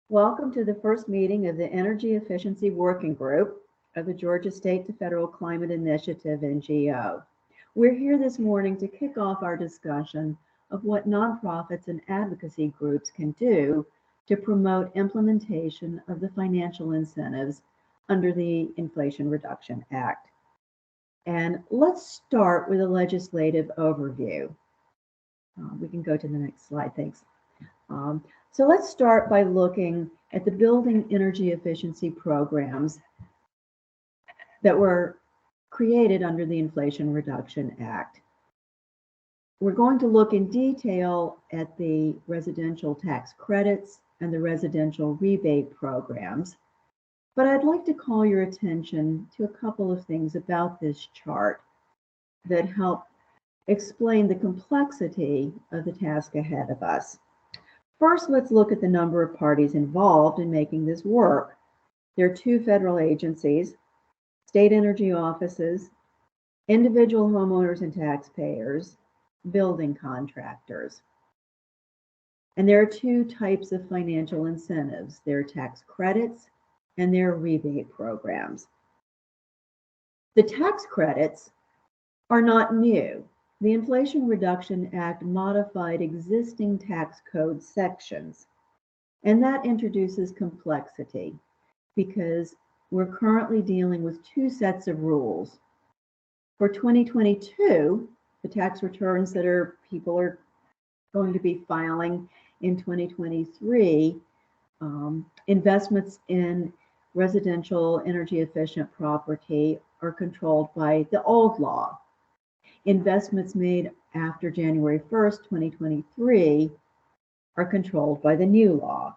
Welcome to the first meeting of the Energy Efficiency Working Group of the Georgia State to Federal Climate Initiative, NGO. We're here this morning to kick off our discussion of what nonprofits and advocacy groups can do to promote implementation of the financial incentives under the Inflation Reduction Act. And let's start with a legislative overview. We can go to the next slide, thanks. So let's start by looking at the building energy efficiency programs that were created under the Inflation Reduction Act. We're going to look in detail at the residential tax credits and the residential rebate programs, but I'd like to call your attention to a couple of things about this chart that help explain the complexity of the task ahead of us. First, let's look at the number of parties involved in making this work. There are 2 federal agencies, state energy offices, individual homeowners and taxpayers, building contractors. And there are 2 types of financial incentives. There are tax credits and there are rebate programs. The tax credits are not new. The Inflation Reduction Act modified existing tax code sections, and that introduces complexity because we're currently dealing with 2 sets of rules. For 2022, the tax returns that people are going to be filing in 2023, investments in residential energy efficient property are controlled by the old law. Investments made after January 1st, 2023 are controlled by the new law.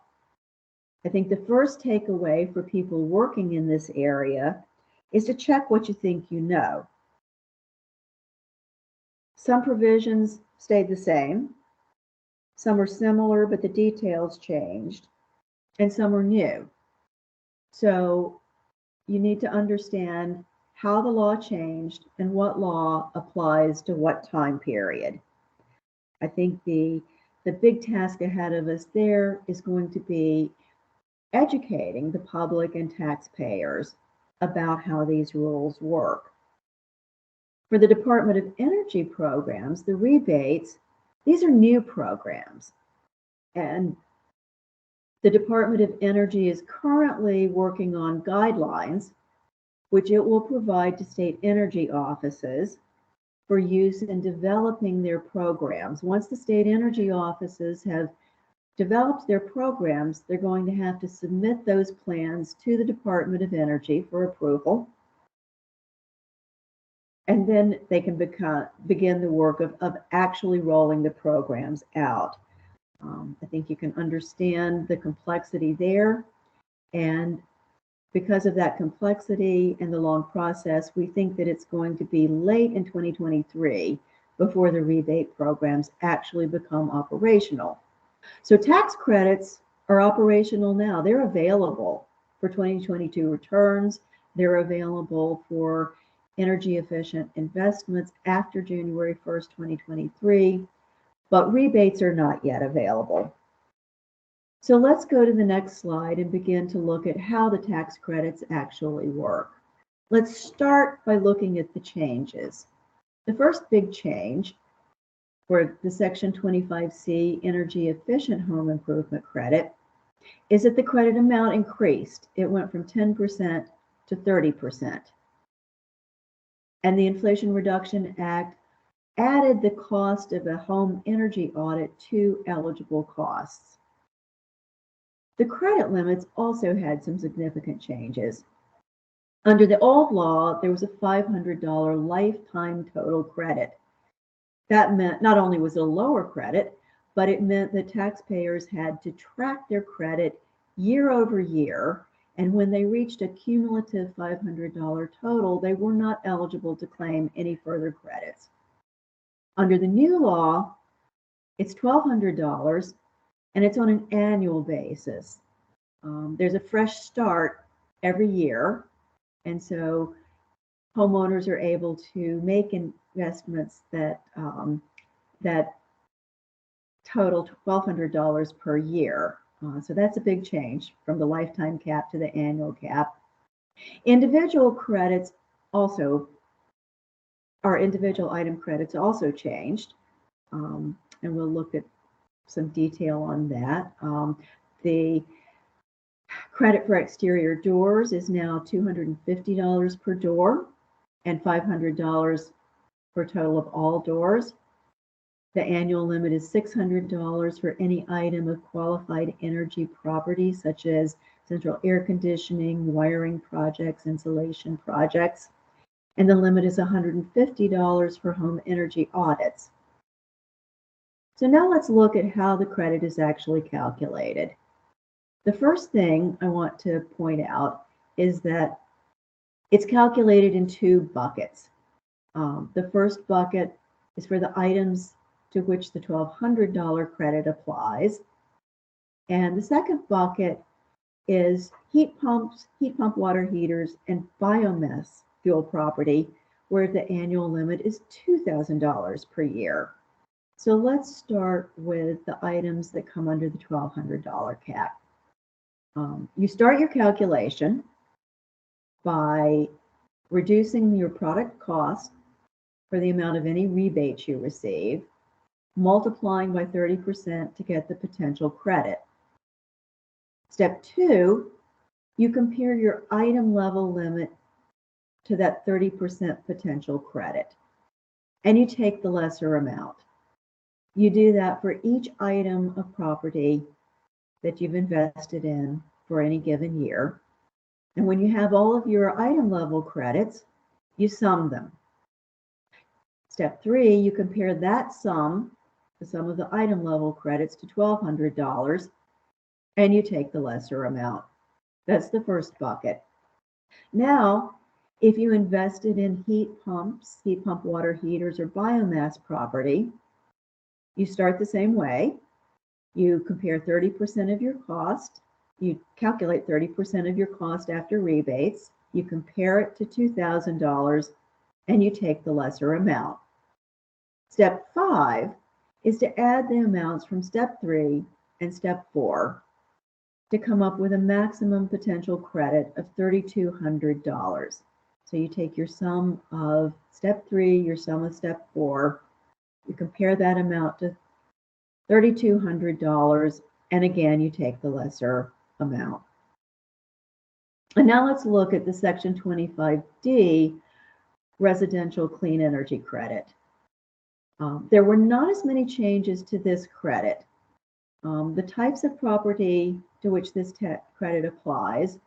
I think the first takeaway for people working in this area is to check what you think you know. Some provisions stayed the same, some are similar, but the details changed, and some are new. So you need to understand how the law changed and what law applies to what time period. I think the big task ahead of us there is going to be educating the public and taxpayers about how these rules work. For the Department of Energy programs, the rebates, these are new programs. And the Department of Energy is currently working on guidelines which it will provide to state energy offices for use in developing their programs. Once the state energy offices have developed their programs, they're going to have to submit those plans to the Department of Energy for approval. And then they can begin the work of actually rolling the programs out. I think you can understand the complexity there. And because of that complexity and the long process, we think that it's going to be late in 2023 before the rebate programs actually become operational. So tax credits are operational now. They're available for 2022 returns. They're available for energy efficient investments after January 1st, 2023, but rebates are not yet available. So let's go to the next slide and begin to look at how the tax credits actually work. Let's start by looking at the changes. The first big change for the Section 25C energy efficient home improvement credit is that the credit amount increased. It went from 10% to 30%. And the Inflation Reduction Act added the cost of a home energy audit to eligible costs. The credit limits also had some significant changes. Under the old law, there was a $500 lifetime total credit. That meant not only was it a lower credit, but it meant that taxpayers had to track their credit year over year, and when they reached a cumulative $500 total, they were not eligible to claim any further credits. Under the new law, it's $1,200, and it's on an annual basis. There's a fresh start every year, and so homeowners are able to make investments that total $1,200 per year. So that's a big change from the lifetime cap to the annual cap. Individual credits also, our individual item credits also changed. And we'll look at some detail on that. The credit for exterior doors is now $250 per door and $500 for a total of all doors. The annual limit is $600 for any item of qualified energy property, such as central air conditioning, wiring projects, insulation projects. And the limit is $150 for home energy audits. So now let's look at how the credit is actually calculated. The first thing I want to point out is that it's calculated in two buckets. The first bucket is for the items to which the $1,200 credit applies. And the second bucket is heat pumps, heat pump water heaters, and biomass fuel property, where the annual limit is $2,000 per year. So let's start with the items that come under the $1,200 cap. You start your calculation by reducing your product cost for the amount of any rebates you receive, multiplying by 30% to get the potential credit. Step 2, you compare your item level limit to that 30% potential credit, and you take the lesser amount. You do that for each item of property that you've invested in for any given year. And when you have all of your item level credits, you sum them. Step 3, you compare that sum, the sum of the item level credits, to $1,200, and you take the lesser amount. That's the first bucket. Now, if you invested in heat pumps, heat pump water heaters, or biomass property, you start the same way. You compare 30% of your cost. You calculate 30% of your cost after rebates. You compare it to $2,000, and you take the lesser amount. Step 5 is to add the amounts from step 3 and step 4 to come up with a maximum potential credit of $3,200. So you take your sum of step 3, your sum of step 4, you compare that amount to $3,200, and again, you take the lesser amount. And now let's look at the Section 25D residential clean energy credit. There were not as many changes to this credit. The types of property to which this credit applies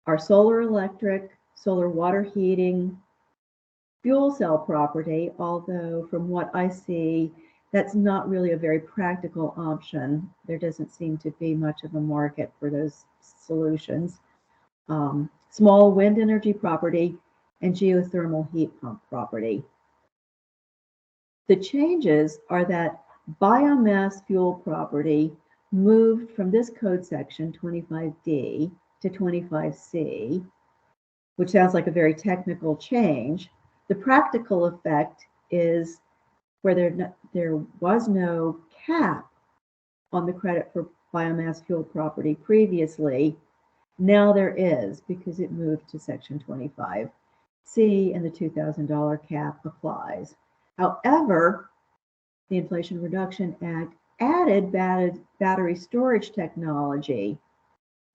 are solar electric, solar water heating, fuel cell property, although from what I see, that's not really a very practical option. There doesn't seem to be much of a market for those solutions. Small wind energy property and geothermal heat pump property. The changes are that biomass fuel property moved from this code section 25D to 25C, which sounds like a very technical change. The practical effect is where there was no cap on the credit for biomass fuel property previously, now there is, because it moved to section 25C and the $2,000 cap applies. However, the Inflation Reduction Act added battery storage technology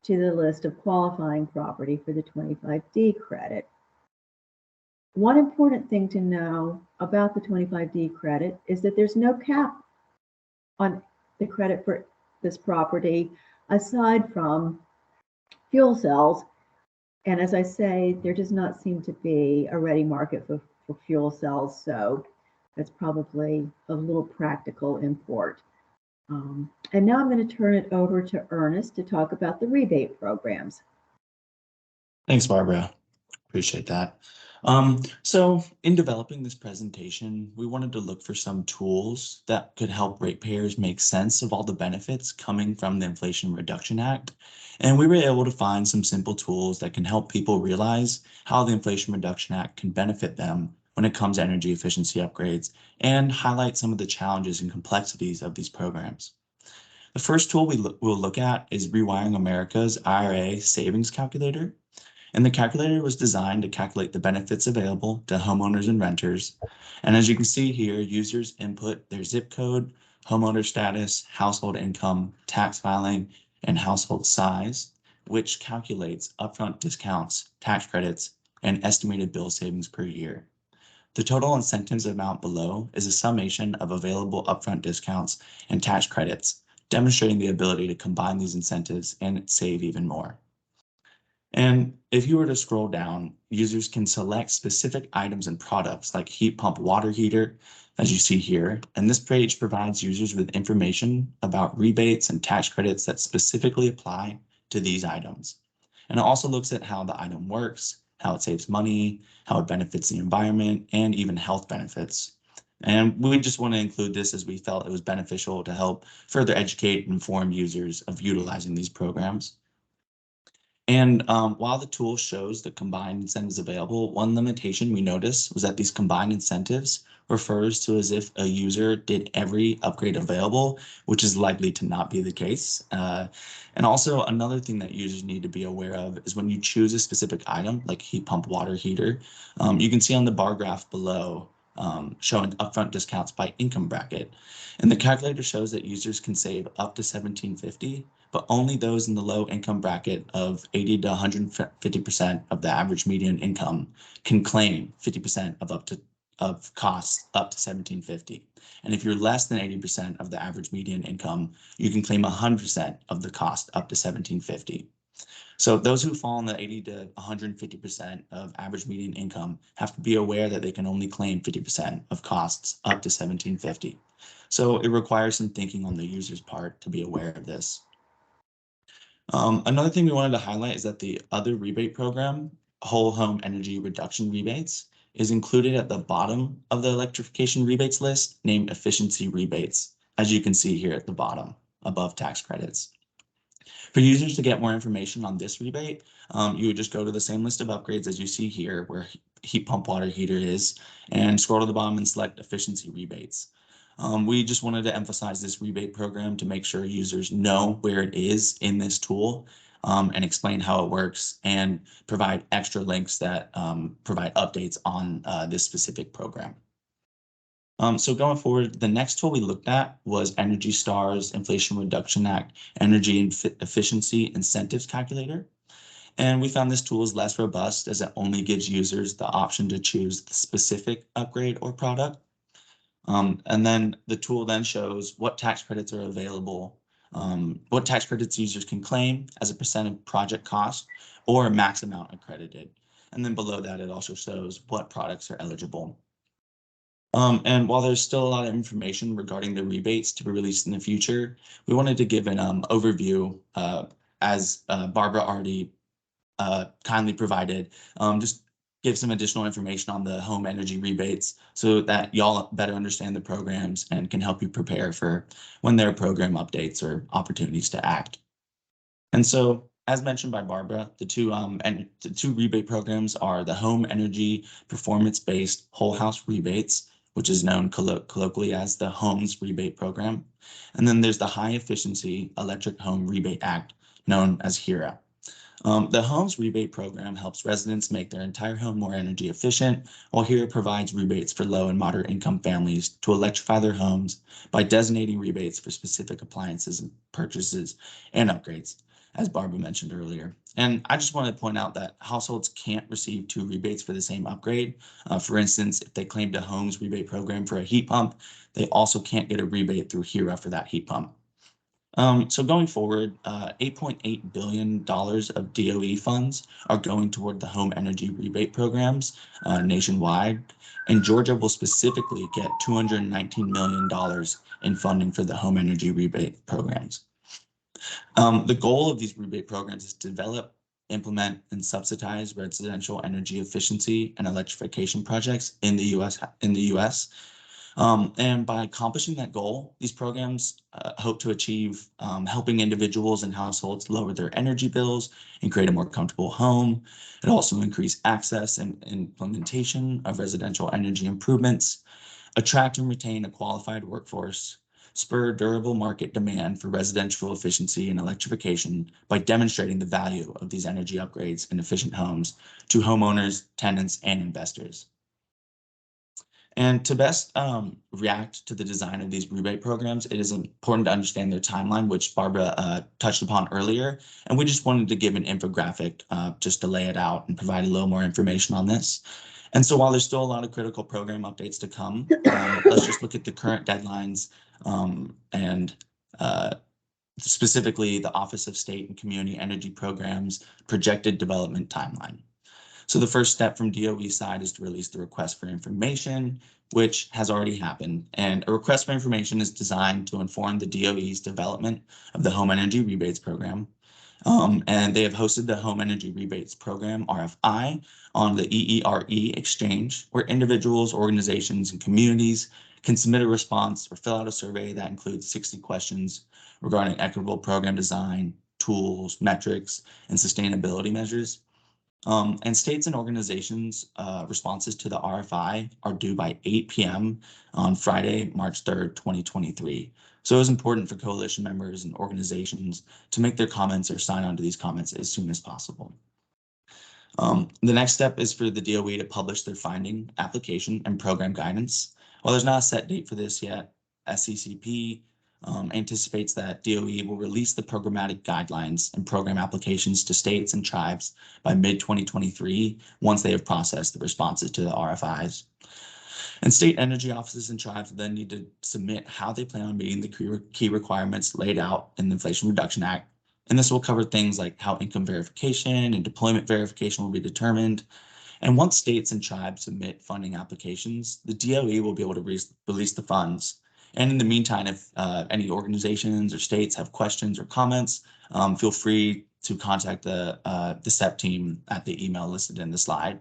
to the list of qualifying property for the 25D credit. One important thing to know about the 25D credit is that there's no cap on the credit for this property aside from fuel cells. And as I say, there does not seem to be a ready market for fuel cells, so that's probably a little practical import. And now I'm going to turn it over to Ernest to talk about the rebate programs. Thanks, Barbara. Appreciate that. So in developing this presentation, we wanted to look for some tools that could help ratepayers make sense of all the benefits coming from the Inflation Reduction Act. And we were able to find some simple tools that can help people realize how the Inflation Reduction Act can benefit them when it comes to energy efficiency upgrades and highlight some of the challenges and complexities of these programs. The first tool we'll look at is Rewiring America's IRA savings calculator. And the calculator was designed to calculate the benefits available to homeowners and renters. And as you can see here, users input their zip code, homeowner status, household income, tax filing, and household size, which calculates upfront discounts, tax credits, and estimated bill savings per year. The total incentives amount below is a summation of available upfront discounts and tax credits, demonstrating the ability to combine these incentives and save even more. And if you were to scroll down, users can select specific items and products like heat pump water heater, as you see here. And this page provides users with information about rebates and tax credits that specifically apply to these items. And it also looks at how the item works, how it saves money, how it benefits the environment, and even health benefits. And we just want to include this as we felt it was beneficial to help further educate and inform users of utilizing these programs. And while the tool shows the combined incentives available, one limitation we noticed was that these combined incentives refers to as if a user did every upgrade available, which is likely to not be the case. And also another thing that users need to be aware of is when you choose a specific item, like heat pump water heater, you can see on the bar graph below showing upfront discounts by income bracket. And the calculator shows that users can save up to $1,750, but only those in the low income bracket of 80 to 150% of the average median income can claim 50% of costs up to $1,750. And if you're less than 80% of the average median income, you can claim 100% of the cost up to $1,750. So those who fall in the 80 to 150% of average median income have to be aware that they can only claim 50% of costs up to $1,750. So it requires some thinking on the user's part to be aware of this. Another thing we wanted to highlight is that the other rebate program, whole home energy reduction rebates, is included at the bottom of the electrification rebates list named efficiency rebates, as you can see here at the bottom above tax credits. For users to get more information on this rebate, you would just go to the same list of upgrades as you see here where heat pump water heater is and scroll to the bottom and select efficiency rebates. We just wanted to emphasize this rebate program to make sure users know where it is in this tool and explain how it works and provide extra links that provide updates on this specific program. So going forward, the next tool we looked at was Energy Star's Inflation Reduction Act Energy Efficiency Incentives Calculator. And we found this tool is less robust as it only gives users the option to choose the specific upgrade or product. And then the tool then shows what tax credits are available, what tax credits users can claim as a percent of project cost or a max amount accredited. And then below that, it also shows what products are eligible. And while there's still a lot of information regarding the rebates to be released in the future, we wanted to give an overview as Barbara already kindly provided, just give some additional information on the home energy rebates so that y'all better understand the programs and can help you prepare for when there are program updates or opportunities to act. And so, as mentioned by Barbara, the two rebate programs are the home energy performance-based whole house rebates, which is known colloquially as the HOMES rebate program. And then there's the High Efficiency Electric Home Rebate Act, known as HERA. The HOMES rebate program helps residents make their entire home more energy efficient, while HERA provides rebates for low and moderate income families to electrify their homes by designating rebates for specific appliances and purchases and upgrades, as Barbara mentioned earlier. And I just wanted to point out that households can't receive two rebates for the same upgrade. For instance, if they claimed a HOMES rebate program for a heat pump, they also can't get a rebate through HERA for that heat pump. So going forward, $8.8 billion of DOE funds are going toward the home energy rebate programs nationwide, and Georgia will specifically get $219 million in funding for the home energy rebate programs. The goal of these rebate programs is to develop, implement, and subsidize residential energy efficiency and electrification projects in the U.S. And by accomplishing that goal, these programs hope to achieve helping individuals and households lower their energy bills and create a more comfortable home. It also increase access and implementation of residential energy improvements, attract and retain a qualified workforce, spur durable market demand for residential efficiency and electrification by demonstrating the value of these energy upgrades and efficient homes to homeowners, tenants, and investors. And to best react to the design of these rebate programs, it is important to understand their timeline, which Barbara touched upon earlier. And we just wanted to give an infographic just to lay it out and provide a little more information on this. And so while there's still a lot of critical program updates to come, let's just look at the current deadlines and specifically the Office of State and Community Energy Programs projected development timeline. So the first step from DOE side is to release the request for information, which has already happened. And a request for information is designed to inform the DOE's development of the Home Energy Rebates Program. And they have hosted the Home Energy Rebates Program, RFI, on the EERE exchange, where individuals, organizations, and communities can submit a response or fill out a survey that includes 60 questions regarding equitable program design, tools, metrics, and sustainability measures. And states and organizations' responses to the RFI are due by 8 p.m. on Friday, March 3rd, 2023. So it was important for coalition members and organizations to make their comments or sign on to these comments as soon as possible. The next step is for the DOE to publish their finding, application, and program guidance. While there's not a set date for this yet, SCCP anticipates that DOE will release the programmatic guidelines and program applications to states and tribes by mid-2023 once they have processed the responses to the RFIs. And state energy offices and tribes will then need to submit how they plan on meeting the key requirements laid out in the Inflation Reduction Act. And this will cover things like how income verification and deployment verification will be determined. And once states and tribes submit funding applications, the DOE will be able to release the funds. And in the meantime, if any organizations or states have questions or comments, feel free to contact the SEP team at the email listed in the slide.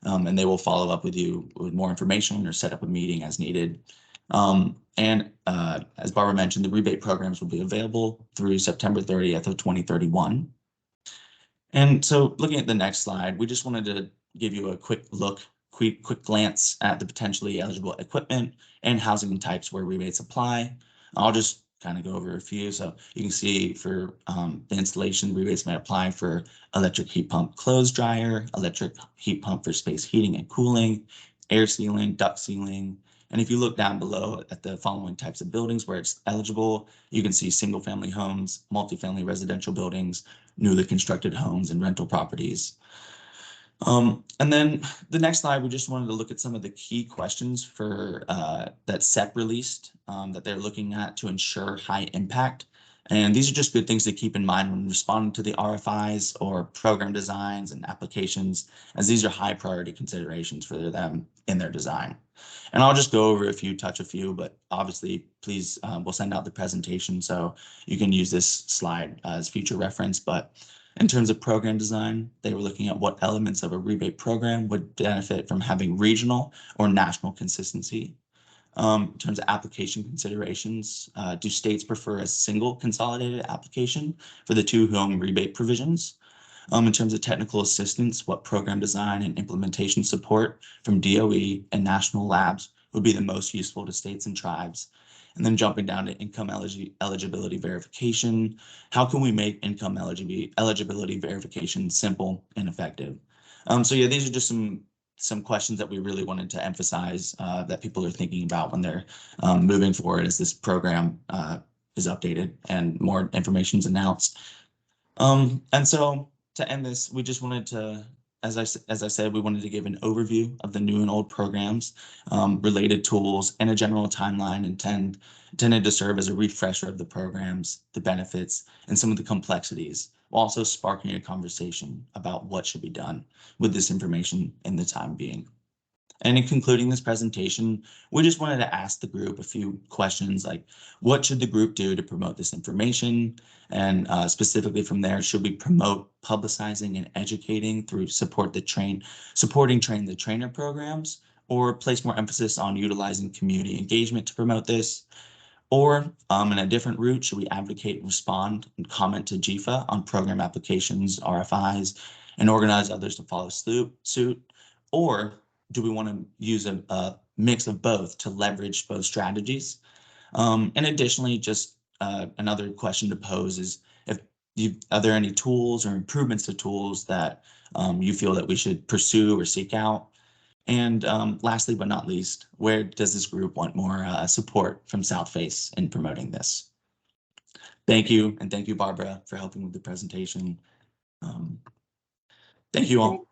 And they will follow up with you with more information or set up a meeting as needed. As Barbara mentioned, the rebate programs will be available through September 30th of 2031. And so looking at the next slide, we just wanted to give you a quick glance at the potentially eligible equipment and housing types where rebates apply. I'll just kind of go over a few. So you can see for the installation, rebates may apply for electric heat pump clothes dryer, electric heat pump for space heating and cooling, air sealing, duct sealing. And if you look down below at the following types of buildings where it's eligible, you can see single family homes, multifamily residential buildings, newly constructed homes, and rental properties. And then the next slide, we just wanted to look at some of the key questions for that SEP released that they're looking at to ensure high impact. And these are just good things to keep in mind when responding to the RFIs or program designs and applications, as these are high priority considerations for them in their design. And I'll just go over touch a few, but obviously, please, we'll send out the presentation so you can use this slide as future reference. But in terms of program design, they were looking at what elements of a rebate program would benefit from having regional or national consistency. In terms of application considerations, do states prefer a single consolidated application for the two home rebate provisions? In terms of technical assistance, what program design and implementation support from DOE and national labs would be the most useful to states and tribes? And then jumping down to income eligibility verification, how can we make income eligibility verification simple and effective? So yeah, these are just some questions that we really wanted to emphasize that people are thinking about when they're moving forward as this program is updated and more information is announced. And so to end this, we just wanted to, as I said, we wanted to give an overview of the new and old programs, related tools, and a general timeline intended to serve as a refresher of the programs, the benefits, and some of the complexities, while also sparking a conversation about what should be done with this information in the time being. And in concluding this presentation, we just wanted to ask the group a few questions like, what should the group do to promote this information? And specifically from there, should we promote publicizing and educating through supporting train the trainer programs, or place more emphasis on utilizing community engagement to promote this? Or in a different route, should we advocate, respond, and comment to GFA on program applications, RFIs, and organize others to follow suit? Or do we want to use a mix of both to leverage both strategies? And additionally, just another question to pose is are there any tools or improvements to tools that you feel that we should pursue or seek out? And lastly, but not least, where does this group want more support from Southface in promoting this? Thank you, and thank you, Barbara, for helping with the presentation. Thank you all.